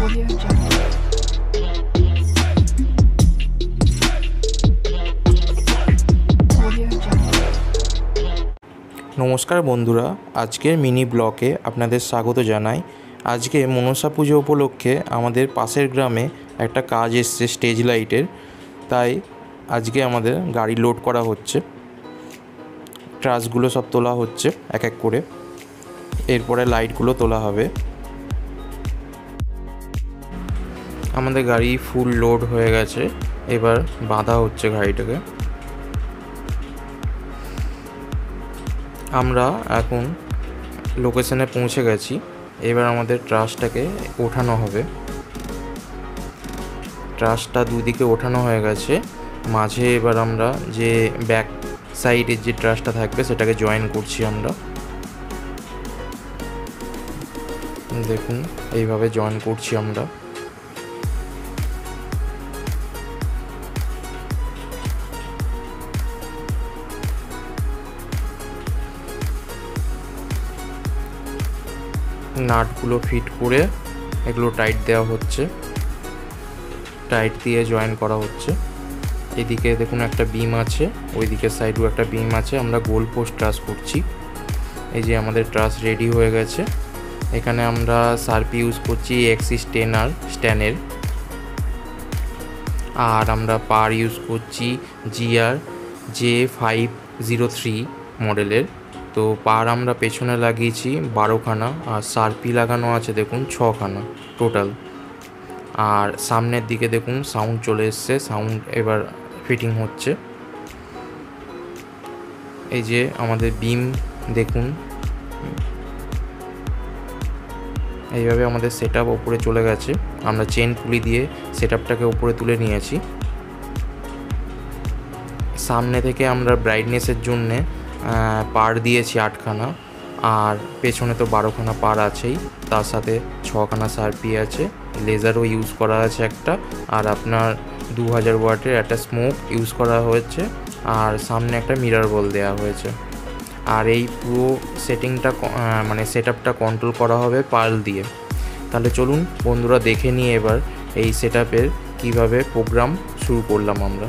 Audio Jungle. Audio Jungle. নমস্কার বন্ধুরা, আজকের মিনি ব্লগে আপনাদের স্বাগত জানাই। আজকে মনসা পুজো উপলক্ষে আমাদের পাশের গ্রামে একটা কাজ এসছে স্টেজ লাইটের, তাই আজকে আমাদের গাড়ি লোড করা হচ্ছে। ট্রাসগুলো সব তোলা হচ্ছে এক এক করে, এরপরে লাইটগুলো তোলা হবে। আমাদের গাড়ি ফুল লোড হয়ে গেছে, এবার বাঁধা হচ্ছে গাড়িটাকে। আমরা এখন লোকেশনে পৌঁছে গেছি, এবার আমাদের ট্রাসটাকে ওঠানো হবে। ট্রাসটা দুদিকে ওঠানো হয়ে গেছে, মাঝে এবার আমরা যে ব্যাক সাইডের যে ট্রাসটা থাকবে সেটাকে জয়েন করছি আমরা। দেখুন এইভাবে জয়েন করছি আমরা। নাটগুলো ফিট করে এগুলো টাইট দেওয়া হচ্ছে, টাইট দিয়ে জয়েন করা হচ্ছে। এদিকে দেখুন একটা বিম আছে, ওইদিকে সাইডেও একটা বিম আছে। আমরা গোল পোস্ট ট্রাস করছি। এই যে আমাদের ট্রাস রেডি হয়ে গেছে। এখানে আমরা সার্পি ইউজ করছি এক্সিস 10R স্ট্যানের, আর আমরা পার ইউজ করছি GR J503 মডেলের। তো পার আমরা পেছনে লাগিয়েছি 12খানা, আর সার্পি লাগানো আছে দেখুন 6খানা টোটাল। আর সামনের দিকে দেখুন সাউন্ড চলে এসছে, সাউন্ড এবার ফিটিং হচ্ছে। এই যে আমাদের বিম দেখুন, এইভাবে আমাদের সেট আপ ওপরে চলে গেছে। আমরা চেন পুলি দিয়ে সেট আপটাকে ওপরে তুলে নিয়েছি। সামনে থেকে আমরা ব্রাইটনেসের জন্যে পার দিয়েছি 8খানা, আর পেছনে তো 12খানা পার আছেই, তার সাথে 6খানা সার্পি আছে। লেজারও ইউজ করা আছে একটা, আর আপনার 2000 ওয়াটের একটা স্মোক ইউজ করা হয়েছে, আর সামনে একটা মিরর বল দেওয়া হয়েছে। আর এই পুরো সেটিংটা মানে সেট আপটা কন্ট্রোল করা হবে পার্ল দিয়ে। তাহলে চলুন বন্ধুরা দেখে নিয়ে এবার এই সেট আপের কীভাবে প্রোগ্রাম শুরু করলাম আমরা।